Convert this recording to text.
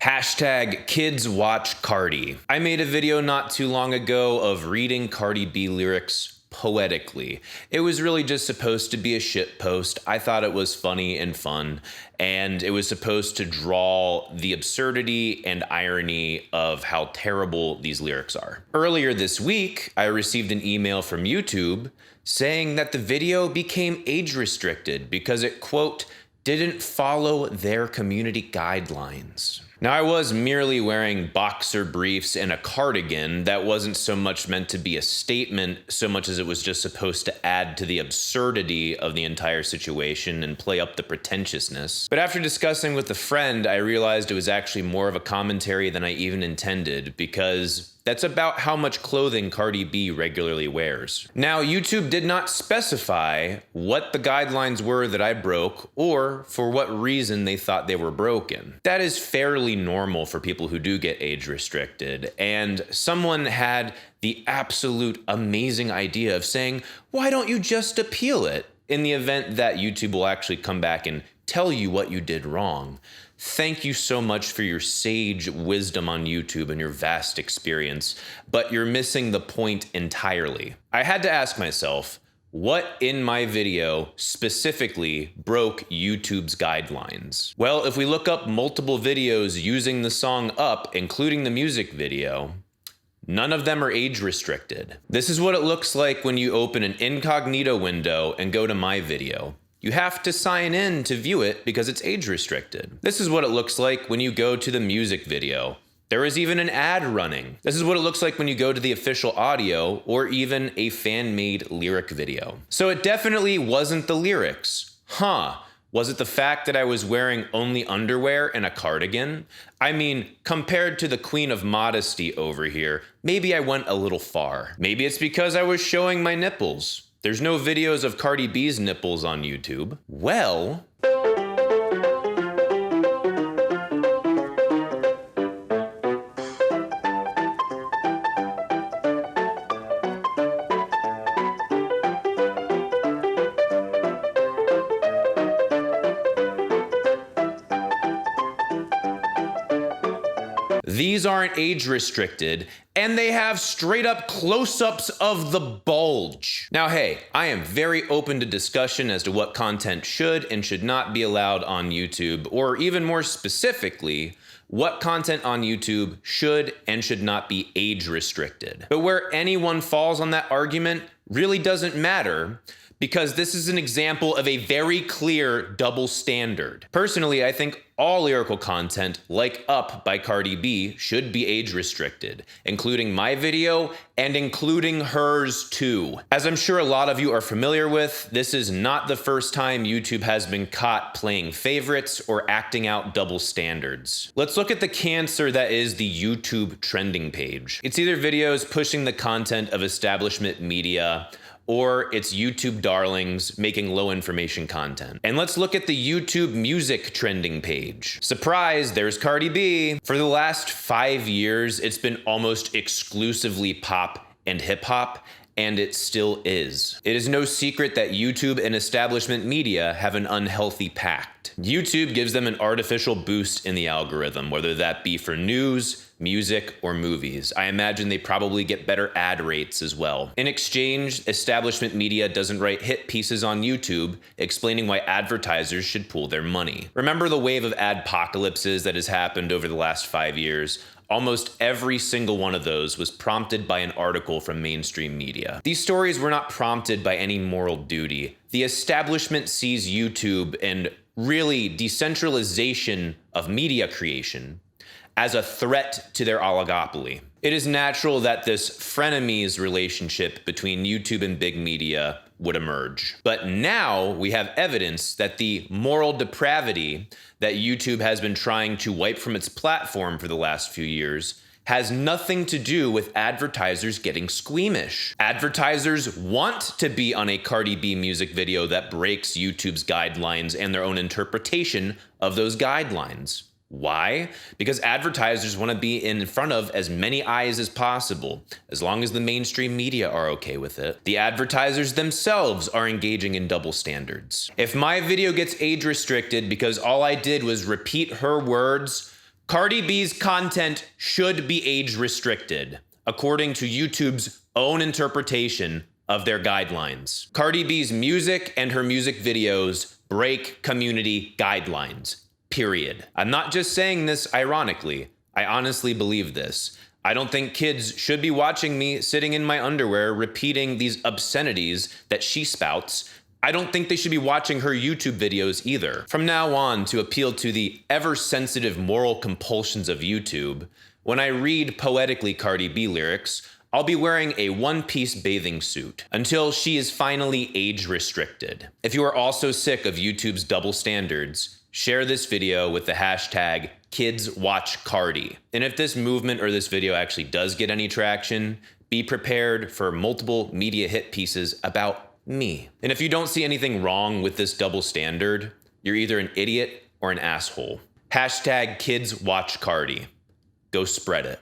Hashtag kids watch Cardi. I made a video not too long ago of reading Cardi B lyrics poetically. It was really just supposed to be a shit post. I thought it was funny and fun, and it was supposed to draw the absurdity and irony of how terrible these lyrics are. Earlier this week, I received an email from YouTube saying that the video became age restricted because it, quote, didn't follow their community guidelines. Now, I was merely wearing boxer briefs and a cardigan that wasn't so much meant to be a statement so much as it was just supposed to add to the absurdity of the entire situation and play up the pretentiousness. But after discussing with a friend, I realized it was actually more of a commentary than I even intended, because that's about how much clothing Cardi B regularly wears. Now, YouTube did not specify what the guidelines were that I broke or for what reason they thought they were broken. That is fairly normal for people who do get age restricted, and someone had the absolute amazing idea of saying, why don't you just appeal it, in the event that YouTube will actually come back and tell you what you did wrong. Thank you so much for your sage wisdom on YouTube and your vast experience, but you're missing the point entirely. I had to ask myself, what in my video specifically broke YouTube's guidelines? Well, if we look up multiple videos using the song Up, including the music video, none of them are age restricted. This is what it looks like when you open an incognito window and go to my video. You have to sign in to view it because it's age restricted. This is what it looks like when you go to the music video. There is even an ad running. This is what it looks like when you go to the official audio or even a fan-made lyric video. So it definitely wasn't the lyrics. Was it the fact that I was wearing only underwear and a cardigan? I mean, compared to the Queen of Modesty over here, maybe I went a little far. Maybe it's because I was showing my nipples. There's no videos of Cardi B's nipples on YouTube. Well, these aren't age restricted, and they have straight up close-ups of the bulge. Now, hey, I am very open to discussion as to what content should and should not be allowed on YouTube, or even more specifically, what content on YouTube should and should not be age restricted. But where anyone falls on that argument really doesn't matter, because this is an example of a very clear double standard. Personally, I think all lyrical content, like Up by Cardi B, should be age restricted, including my video and including hers too. As I'm sure a lot of you are familiar with, this is not the first time YouTube has been caught playing favorites or acting out double standards. Let's look at the cancer that is the YouTube trending page. It's either videos pushing the content of establishment media, or it's YouTube darlings making low information content. And let's look at the YouTube music trending page. Surprise, there's Cardi B. For the last 5 years, it's been almost exclusively pop and hip hop, and it still is. It is no secret that YouTube and establishment media have an unhealthy pact. YouTube gives them an artificial boost in the algorithm, whether that be for news, music, or movies. I imagine they probably get better ad rates as well. In exchange, establishment media doesn't write hit pieces on YouTube explaining why advertisers should pool their money. Remember the wave of adpocalypses that has happened over the last 5 years? Almost every single one of those was prompted by an article from mainstream media. These stories were not prompted by any moral duty. The establishment sees YouTube and really decentralization of media creation as a threat to their oligopoly. It is natural that this frenemies relationship between YouTube and big media would emerge. But now we have evidence that the moral depravity that YouTube has been trying to wipe from its platform for the last few years has nothing to do with advertisers getting squeamish. Advertisers want to be on a Cardi B music video that breaks YouTube's guidelines and their own interpretation of those guidelines. Why? Because advertisers want to be in front of as many eyes as possible, as long as the mainstream media are okay with it. The advertisers themselves are engaging in double standards. If my video gets age restricted because all I did was repeat her words, Cardi B's content should be age restricted, according to YouTube's own interpretation of their guidelines. Cardi B's music and her music videos break community guidelines, period. I'm not just saying this ironically. I honestly believe this. I don't think kids should be watching me sitting in my underwear repeating these obscenities that she spouts. I don't think they should be watching her YouTube videos either. From now on, to appeal to the ever-sensitive moral compulsions of YouTube, when I read poetically Cardi B lyrics, I'll be wearing a one-piece bathing suit until she is finally age-restricted. If you are also sick of YouTube's double standards, share this video with the hashtag #KidsWatchCardi. And if this movement or this video actually does get any traction, be prepared for multiple media hit pieces about me. And if you don't see anything wrong with this double standard, you're either an idiot or an asshole. #KidsWatchCardi. Go spread it.